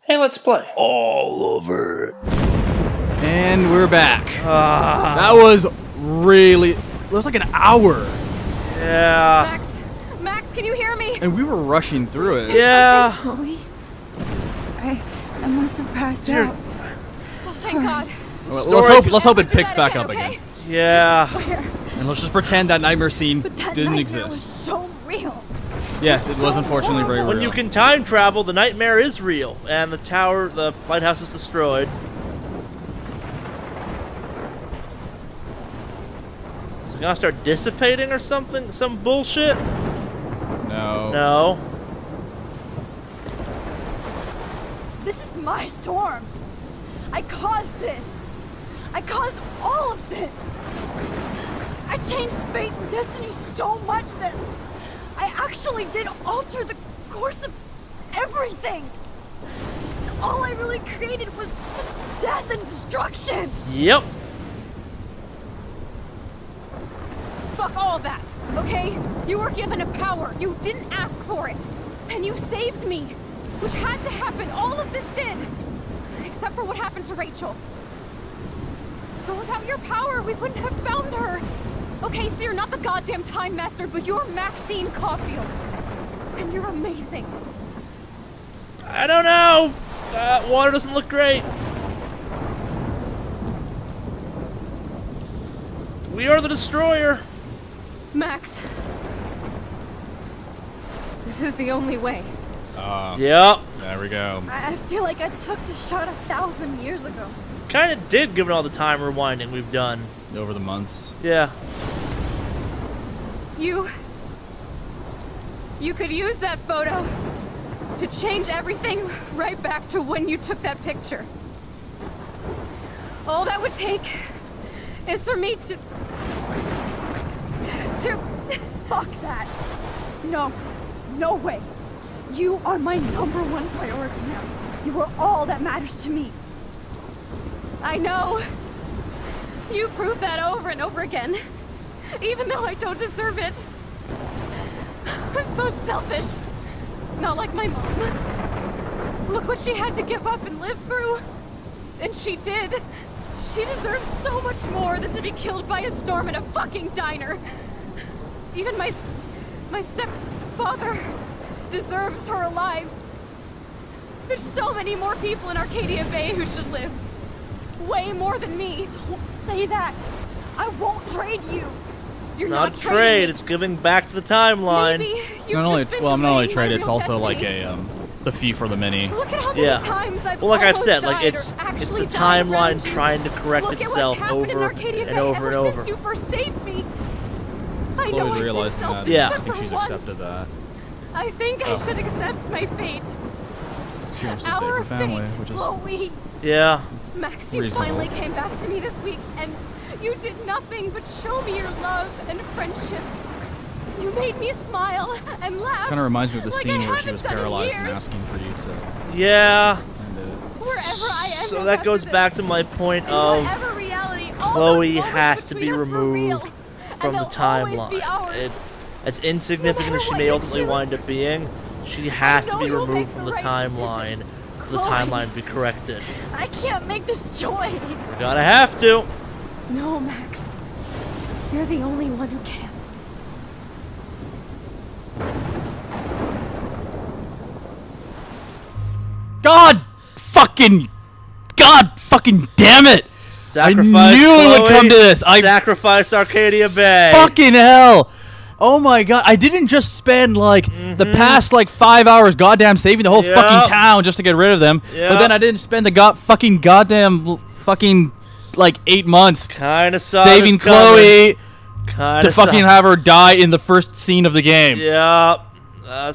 Hey, let's play. All over. And we're back. That was really... It was like an hour. Yeah. Max, can you hear me? And we were rushing through it. Yeah. Chloe, I must have passed out. Oh, thank God. Well, let's hope it picks back up again. Yeah. And let's just pretend that nightmare scene But that didn't nightmare exist. was so real. Yes, it was unfortunately very real. When you can time travel, the nightmare is real, and the lighthouse is destroyed. So you're gonna start dissipating or something? Some bullshit? No. No. This is my storm. I caused this. I caused all of this. I changed fate and destiny so much that I actually did alter the course of everything. All I really created was just death and destruction. Yep. Fuck all of that, okay? You were given a power. You didn't ask for it. And you saved me. Which had to happen. All of this did. Except for what happened to Rachel. But without your power, we wouldn't have found her. Okay, so you're not the goddamn Time Master, but you're Maxine Caulfield. And you're amazing. I don't know. Water doesn't look great. We are the destroyer. Max. This is the only way. Yep. There we go. I feel like I took the shot 1,000 years ago. Kind of did, given all the time rewinding we've done. Over the months. Yeah. You could use that photo to change everything right back to when you took that picture. All that would take is for me to... Fuck that. No way. You are my #1 priority now. You are all that matters to me. I know. You prove that over and over again. Even though I don't deserve it. I'm so selfish. Not like my mom. Look what she had to give up and live through. And she did. She deserves so much more than to be killed by a storm in a fucking diner. Even my stepfather deserves her alive. There's so many more people in Arcadia Bay who should live. Way more than me. Don't say that. I won't trade you. You're not trade. It's giving back to the timeline. Maybe you've Not only, just been well, I'm not only delaying trade. my It's real also like destiny. the fee for the mini. Look at how many Yeah. times I've Well, like I've almost said, like died it's or the actually died timeline around you. trying to correct Look at what's itself happened in over Arcadia and Bay over ever and over. since you first saved me. I know Chloe's I've been realizing that. selfish, Yeah. I but think for she's once, accepted that. I think I should accept my fate. She wants to save Our her family, fate, which is Chloe. Yeah. Max, you reasonable. finally came back to me this week, and you did nothing but show me your love and friendship. You made me smile and laugh. kind of reminds me of the like scene I where she haven't was done in paralyzed and years. asking for you to Yeah. end it. Wherever I end So up that after goes this, back to my point in of whatever reality, all Chloe those moments has to be between us were real, removed and from the they'll always be timeline. ours. As insignificant No as she matter may what you ultimately choose. wind up being, she has to know be you'll removed make from the the right timeline decision. for the Chloe. timeline to be corrected. I can't make this choice. We're gonna have to. No, Max. You're the only one who can. God fucking damn it! Sacrifice knew it would Chloe, come to this. Sacrifice Arcadia Bay. Fucking hell! Oh my god, I didn't just spend like the past like 5 hours goddamn saving the whole Yep. fucking town just to get rid of them. But Yep. then I didn't spend the goddamn like 8 months Kinda saw saving this coming. Chloe Kinda to fucking saw- have her die in the first scene of the game. Yep.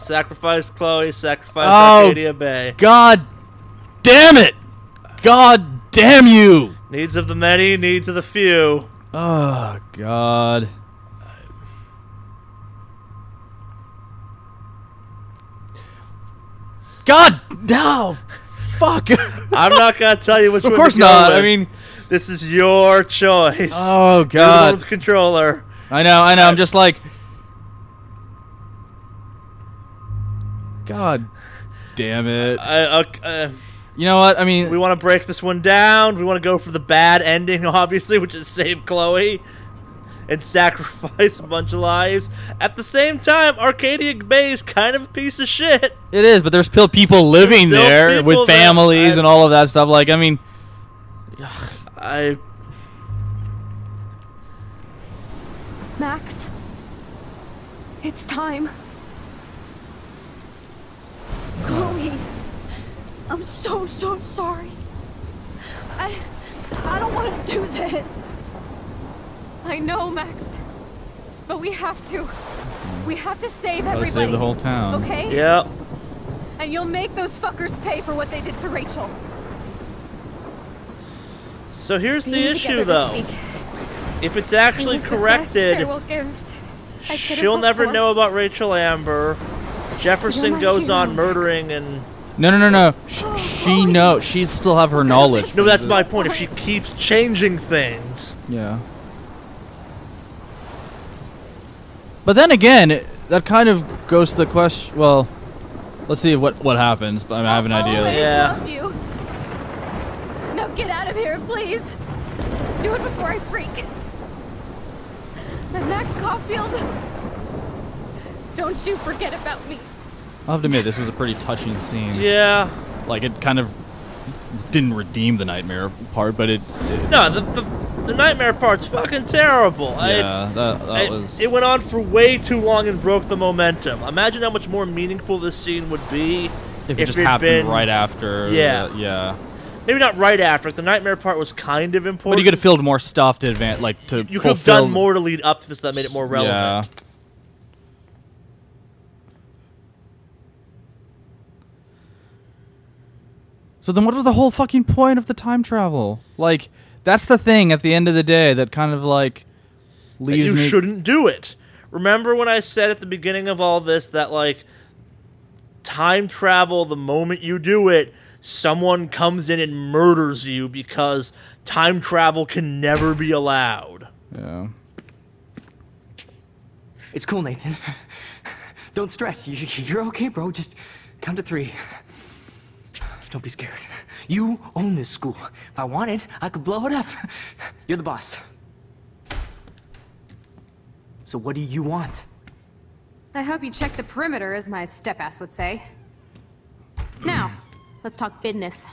Sacrifice Chloe, sacrifice Oh. Arcadia Bay. God damn it! God damn you! Needs of the many, needs of the few. Oh god. God no! Fuck! I'm not gonna tell you which Of one course to go not. with. I mean, this is your choice. oh You're the one god. with the controller. I know. I'm just like, God damn it. You know what? I mean, We want to break this one down. We want to go for the bad ending, obviously, which is save Chloe and sacrifice a bunch of lives. At the same time, Arcadia Bay is kind of a piece of shit. it is, but there's still people living There's still there people with there. families and all of that stuff. Like, I mean, Max, it's time. Chloe, I'm so sorry. I don't want to do this. I know, Max, but we have to. We have to save gotta everybody. save the whole town. Okay? Yep. And you'll make those fuckers pay for what they did to Rachel. So here's the Being issue, together though. this week, If it's it actually was the best corrected, farewell gift I could have she'll hoped never for. know about Rachel Amber. Jefferson You're my goes hero, on Max. murdering and... No. She knows. She still have her knowledge. No, that's my point. If she keeps changing things... Yeah. But then again, that kind of goes to the question. Well, let's see what happens. But I have an idea. Always Yeah. love you. Now get out of here, please. Do it before I freak. And Max Caulfield, don't you forget about me. I'll have to admit, this was a pretty touching scene. Yeah. Like, it kind of didn't redeem the nightmare part, but it No, the nightmare part's fucking terrible. yeah, that was... It went on for way too long and broke the momentum. Imagine how much more meaningful this scene would be if it just it'd happened been, right after. Yeah. Yeah. Maybe not right after. Like, the nightmare part was kind of important. But you could have filled more stuff to advance, like, to You could have fulfill... done more to lead up to this that made it more relevant. Yeah. So then what was the whole fucking point of the time travel? Like, that's the thing at the end of the day that kind of, like, That leaves you me... shouldn't do it. Remember when I said at the beginning of all this that, like, time travel, the moment you do it, someone comes in and murders you because time travel can never be allowed. Yeah. It's cool, Nathan. Don't stress. You're okay, bro. Just count to 3. Don't be scared. You own this school. If I wanted, I could blow it up. You're the boss. So what do you want? I hope you check the perimeter, as my step-ass would say. Now, let's talk business.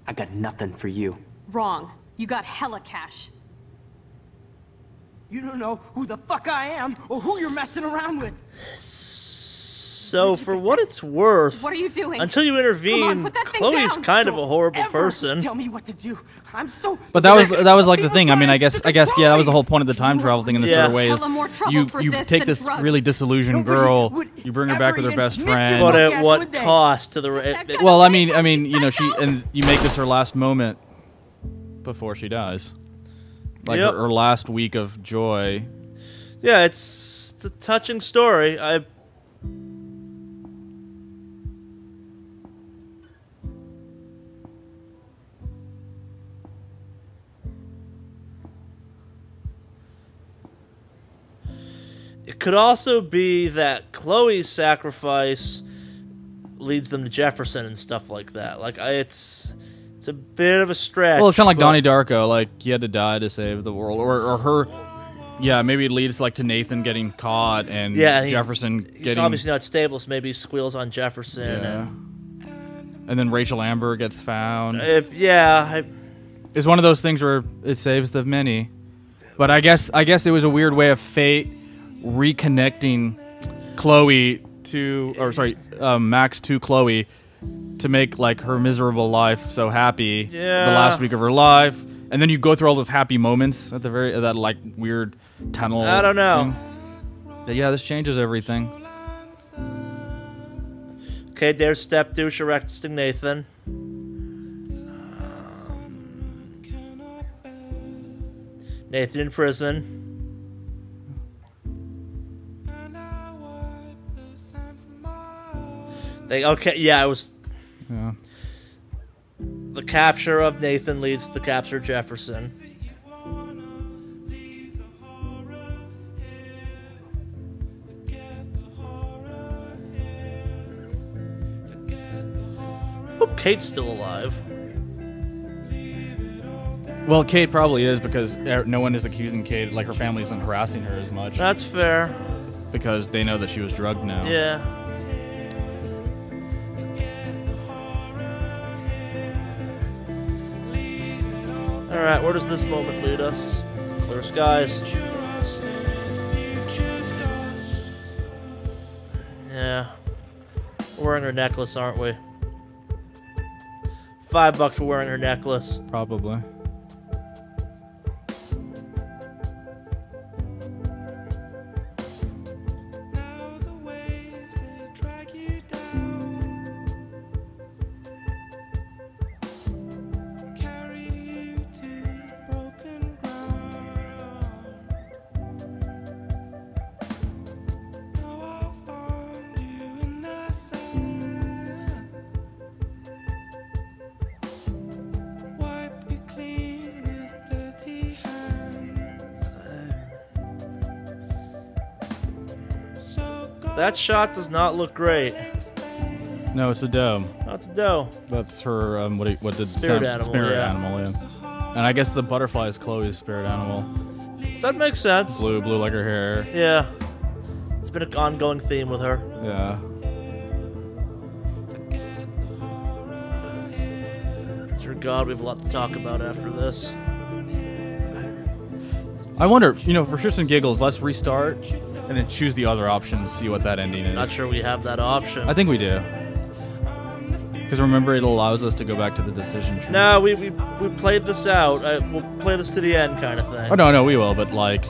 I got nothing for you. Wrong. You got hella cash. You don't know who the fuck I am or who you're messing around with. So, for what it's worth, What are you doing? until you Come intervene, on, put that thing Chloe's down. kind of a horrible Ever person. Tell me what to do. I'm so. But that sick was like of the being thing. I mean, I trying guess to yeah, that was the control whole point of the time travel thing in this Yeah. sort of way is Hella more trouble you for you this take than this drugs. really disillusioned Nobody girl, would you bring her back with her ever best even mention friend. But Yes, at what would they? cost to the... Well, I mean, you know, and you make this her last moment before she dies, like Yep. her last week of joy. Yeah, it's a touching story. It could also be that Chloe's sacrifice leads them to Jefferson and stuff like that. Like, it's a bit of a stretch. Well, it's kind of like but- Donnie Darko, like he had to die to save the world, or her. Yeah, maybe it leads like to Nathan getting caught and Yeah, Jefferson He's getting. obviously not stable, so maybe he squeals on Jefferson. Yeah. And then Rachel Amber gets found. And It's one of those things where it saves the many. But I guess it was a weird way of fate reconnecting Chloe to, or sorry, Max to Chloe to make like her miserable life so happy. Yeah. The last week of her life, and then you go through all those happy moments at the very that like weird tunnel. I don't know. thing. But yeah, this changes everything. Okay, there's step douche arresting Nathan. Nathan in prison. It was Yeah. the capture of Nathan leads to the capture of Jefferson. Kate's still alive. Well, Kate probably is because no one is accusing Kate, like her family isn't harassing her as much. That's fair. Because they know that she was drugged now. Yeah. Alright, where does this moment lead us? Clear skies. Yeah. We're wearing her necklace, aren't we? $5 for wearing her necklace. Probably. That shot does not look great. No, it's a doe. That's doe. That's her, what did Spirit animal, Spirit yeah. animal, yeah. And I guess the butterfly is Chloe's spirit animal. That makes sense. Blue like her hair. Yeah. It's been an ongoing theme with her. Yeah. Dear God, we have a lot to talk about after this. I wonder, for shits and giggles, let's restart and then choose the other option and see what that ending is. Not sure we have that option. I think we do. Because remember, it allows us to go back to the decision tree. No, we played this out. We'll play this to the end kind of thing. Oh, no, we will, but, check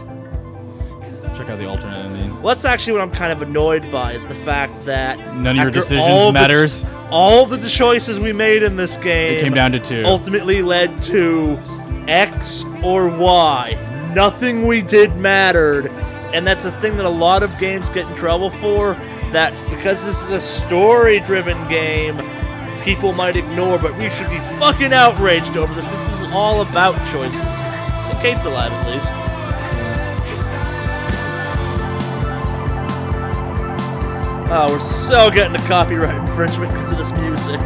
out the alternate ending. Well, that's actually what I'm kind of annoyed by, is the fact that None of your after decisions matters. All the choices we made in this game It came down to 2. ultimately led to X or Y. Nothing we did mattered. And that's a thing that a lot of games get in trouble for, that because this is a story-driven game, people might ignore, but we should be fucking outraged over this, because this is all about choices. Well, Kate's alive, at least. Oh, we're so getting a copyright infringement because of this music.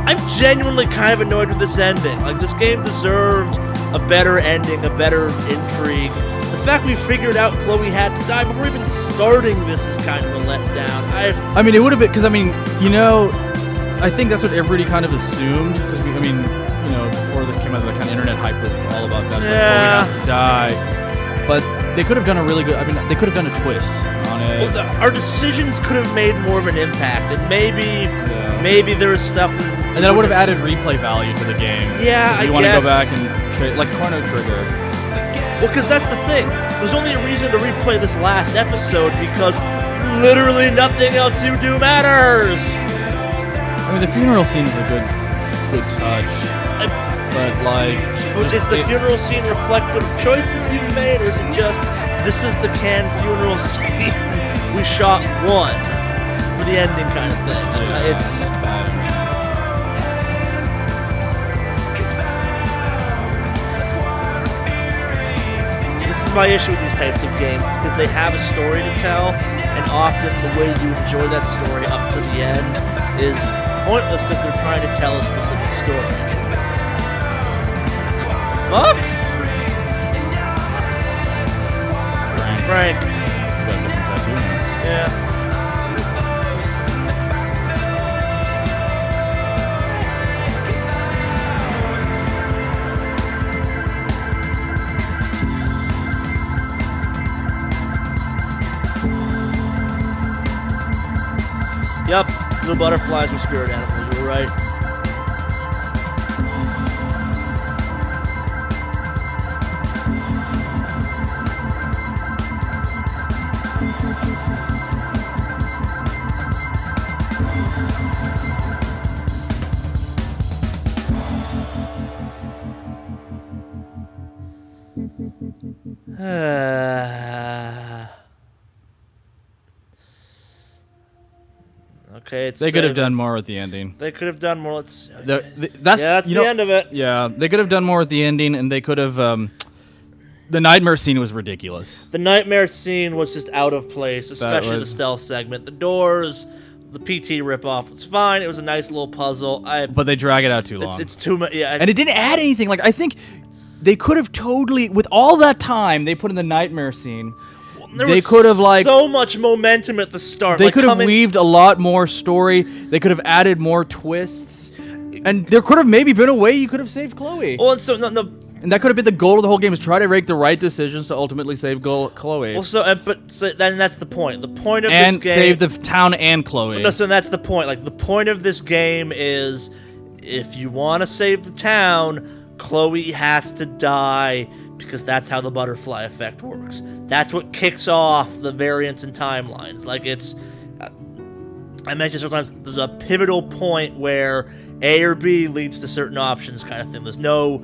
I'm genuinely kind of annoyed with this ending. Like, this game deserved a better ending, a better intrigue. The fact we figured out Chloe had to die before even starting this is kind of a letdown. I mean, it would have been, because, I think that's what everybody kind of assumed, because, before this came out, the kind of internet hype was all about that. Yeah. Chloe has to die. But they could have done a really good, they could have done a twist on it. Well, our decisions could have made more of an impact, and maybe there was stuff... And then it would have added replay value to the game. Yeah, if you want to go back and like Chrono Trigger. Well, because that's the thing. There's only a reason to replay this last episode, because literally nothing else you do matters. The funeral scene is a good touch. But is the funeral scene reflective of choices you've made, or is it just this is the canned funeral scene? We shot one for the ending kind of thing. It's bad. This is my issue with these types of games, because they have a story to tell, and often the way you enjoy that story up to the end is pointless because they're trying to tell a specific story. Fuck? Frank. He's got a different tattoo now. Yeah. Yup, blue butterflies were spirit animals, you were right. Okay, they could have done more with the ending. They could have done more. That's the end of it. Yeah, they could have done more with the ending, and they could have. The nightmare scene was ridiculous. The nightmare scene was just out of place, especially the stealth segment. The doors, The PT ripoff was fine. It was a nice little puzzle. But they drag it out too long. It's too much. Yeah, and it didn't add anything. Like, I think they could have totally, with all that time they put in the nightmare scene, they could have, like, so much momentum at the start. They like, could have weaved a lot more story. They could have added more twists, and there could have maybe been a way you could have saved Chloe. Well, and so and that could have been the goal of the whole game: is try to make the right decisions to ultimately save Chloe. Well, so then that's the point. The point of and this game, save the town and Chloe. No, so that's the point. Like, the point of this game is, if you want to save the town, Chloe has to die, because that's how the butterfly effect works. That's what kicks off the variance in timelines. Like, it's... I mentioned sometimes there's a pivotal point where A or B leads to certain options kind of thing. There's no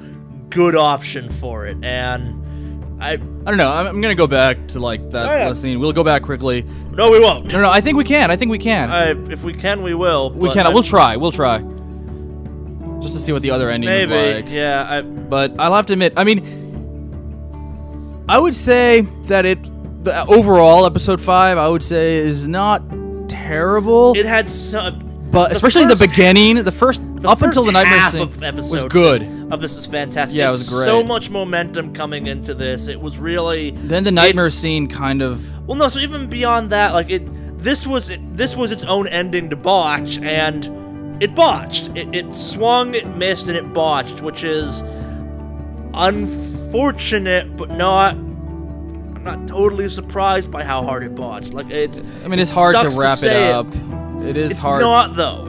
good option for it, and I don't know. I'm going to go back to, like, that scene. We'll go back quickly. No, we won't. No, I think we can. I think we can. If we can, we will. We can. We'll try. We'll try. Just to see what the other ending is like. Yeah. But I'll have to admit, I mean... I would say that the overall episode 5, I would say, is not terrible. It had some, but especially in the beginning, the first until the nightmare scene was good. Of this is fantastic. Yeah, it was great. So much momentum coming into this. It was really. Then the nightmare scene kind of. Well, no. So even beyond that, like this was its own ending to botch, and it botched. It swung, it missed, and it botched, which is unfortunate, but not. I'm not totally surprised by how hard it botched. Like, it's. I mean, it's hard to wrap it up. It is hard. It's not, though.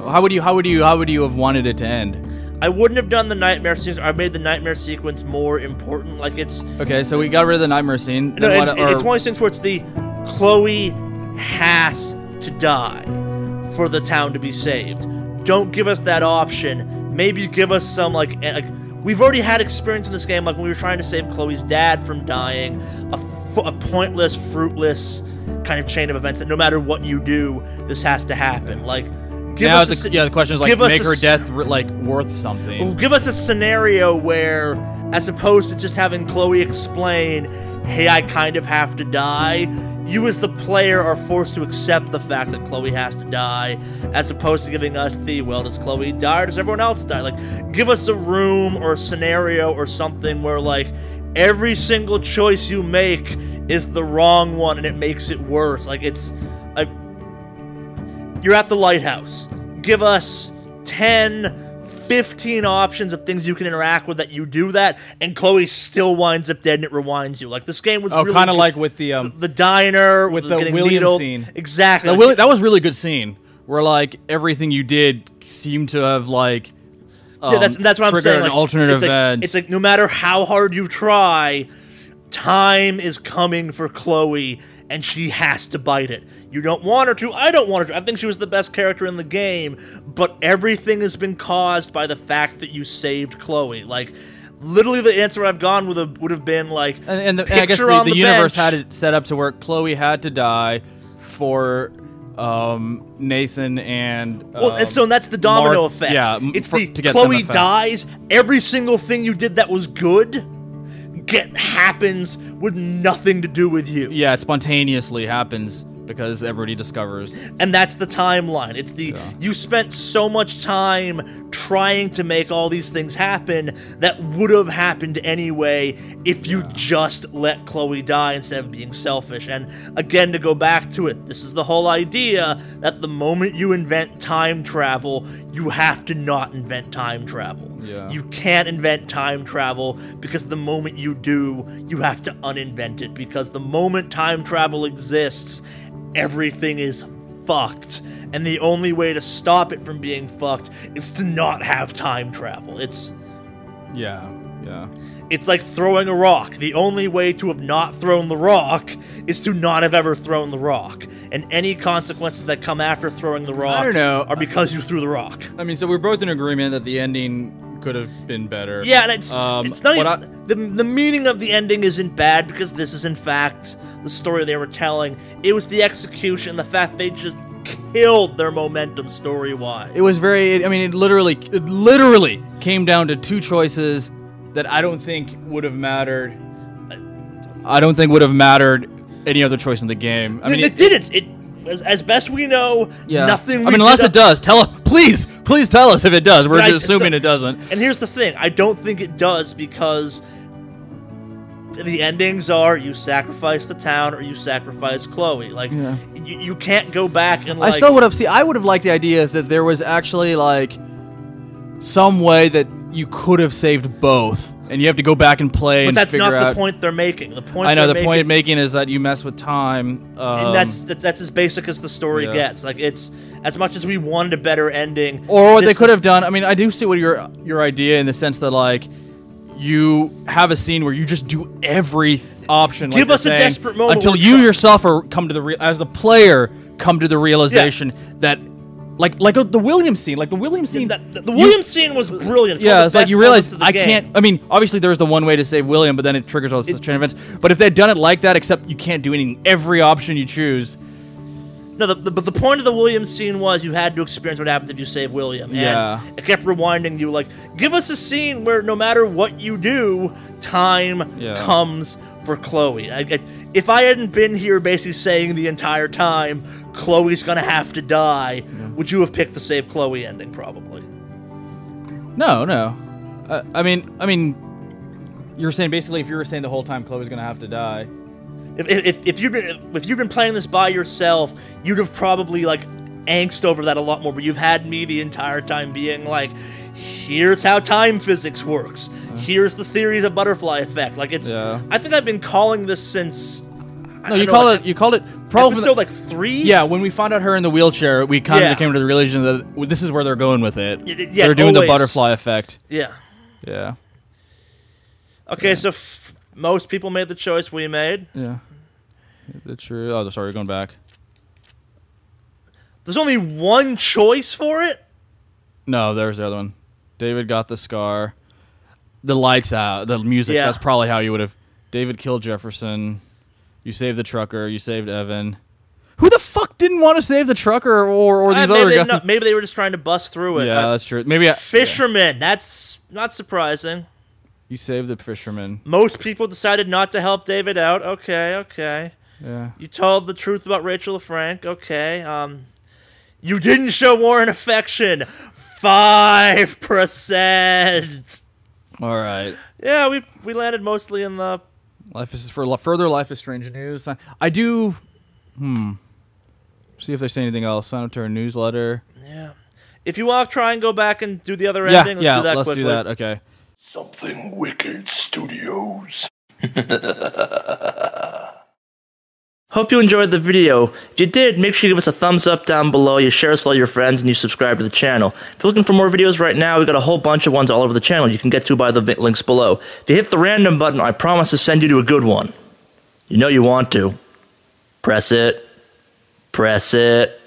How would you have wanted it to end? I wouldn't have done the nightmare sequence. I made the nightmare sequence more important. Like, it's. Okay, so we got rid of the nightmare scene. No, it's one of those things where it's the Chloe has to die for the town to be saved. Don't give us that option. Maybe give us some, like we've already had experience in this game, like when we were trying to save Chloe's dad from dying, a pointless, fruitless kind of chain of events that no matter what you do, this has to happen. Like, the question is, like, make her death like worth something. Well, give us a scenario where, as opposed to just having Chloe explain, "Hey, I kind of have to die," you as the player are forced to accept the fact that Chloe has to die, as opposed to giving us the, well, does Chloe die or does everyone else die? Like, give us a room or a scenario or something where, like, every single choice you make is the wrong one and it makes it worse. Like, it's... you're at the lighthouse. Give us 10... 15 options of things you can interact with that you do that, and Chloe still winds up dead and it rewinds you. Like, this game was really kind of like with the diner, with the William needled. Scene. Exactly. That was a really good scene, where, like, everything you did seemed to have, like, yeah, that's what I'm saying. Like, an alternate event. It's like no matter how hard you try, time is coming for Chloe, and she has to bite it. You don't want her to. I don't want her to. I think she was the best character in the game, but everything has been caused by the fact that you saved Chloe. Like, literally, the answer I've gone would have been like, and I guess the universe had it set up to where Chloe had to die for Nathan and and that's the domino effect. Yeah, it's Chloe dies. Every single thing you did that was good happens with nothing to do with you. Yeah, it spontaneously happens because everybody discovers. And that's the timeline. It's you spent so much time trying to make all these things happen that would have happened anyway if you just let Chloe die instead of being selfish. And again, to go back to it, this is the whole idea that the moment you invent time travel, you have to not invent time travel. Yeah. You can't invent time travel, because the moment you do, you have to uninvent it, because the moment time travel exists, everything is fucked, and the only way to stop it from being fucked is to not have time travel. It's like throwing a rock. The only way to have not thrown the rock is to not have ever thrown the rock, and any consequences that come after throwing the rock are because you threw the rock. I mean, so we're both in agreement that the ending could have been better. Yeah, and it's not even, the meaning of the ending isn't bad, because this is in fact the story they were telling. It was the execution, the fact they just killed their momentum story-wise. It was very, I mean, it literally came down to two choices that I don't think would have mattered. I don't think would have mattered any other choice in the game. I mean, it didn't. as best we know, nothing. I mean, unless it does, tell us. Please tell us if it does. We're just assuming it doesn't. And here's the thing: I don't think it does because the endings are you sacrifice the town or you sacrifice Chloe. Like you can't go back and. Like, I still would have. See, I would have liked the idea that there was actually like some way that you could have saved both. And you have to go back and play and figure out... But that's not the point they're making. The point I know, the point making is that you mess with time. And that's as basic as the story gets. Like, it's... As much as we wanted a better ending... Or what they could have done... I mean, I do see what your idea in the sense that, like, you have a scene where you just do every option. Give us a desperate moment. Until you yourself come to the... As the player, come to the realization that... Like the Williams scene, The Williams scene was brilliant. It's like you realize I can't. I mean, obviously there's the one way to save William, but then it triggers all this chain of events. But if they'd done it like that, except you can't do anything, every option you choose. No, but the point of the Williams scene was you had to experience what happens if you save William. And it kept rewinding you, like, give us a scene where no matter what you do, time comes for Chloe. If I hadn't been here basically saying the entire time, Chloe's gonna have to die, would you have picked the Save Chloe ending? Probably. No. I mean, you were saying basically if you were saying the whole time Chloe's gonna have to die. If you've been playing this by yourself, you'd have probably like angst over that a lot more. But you've had me the entire time being like, here's how time physics works. Here's the theories of butterfly effect. Like it's. I think I've been calling this since. No, you called it probably episode like 3. Yeah, when we found out her in the wheelchair, we kind of came to the realization that this is where they're going with it. They're doing the butterfly effect. Yeah. Yeah. Okay, so most people made the choice we made. Yeah. That's true. Oh, sorry, going back. There's only one choice for it? No, there's the other one. David got the scar. The lights out. The music. Yeah. That's probably how you would have. David killed Jefferson. You saved the trucker. You saved Evan. Who the fuck didn't want to save the trucker or these other guys? No, maybe they were just trying to bust through it. Yeah, that's true. Maybe fisherman. That's not surprising. You saved the fisherman. Most people decided not to help David out. Okay. Yeah. You told the truth about Rachel LeFranc. Okay. You didn't show Warren affection. 5%. All right. Yeah, we landed mostly in the... Further Life is Strange news. I do... See if they say anything else. Sign up to our newsletter. Yeah. If you want to try and go back and do the other ending, let's do that quickly. Do that. Okay. Something Wicked Studios. Hope you enjoyed the video. If you did, make sure you give us a thumbs up down below, you share us with all your friends, and you subscribe to the channel. If you're looking for more videos right now, we've got a whole bunch of ones all over the channel you can get to by the links below. If you hit the random button, I promise to send you to a good one. You know you want to. Press it. Press it.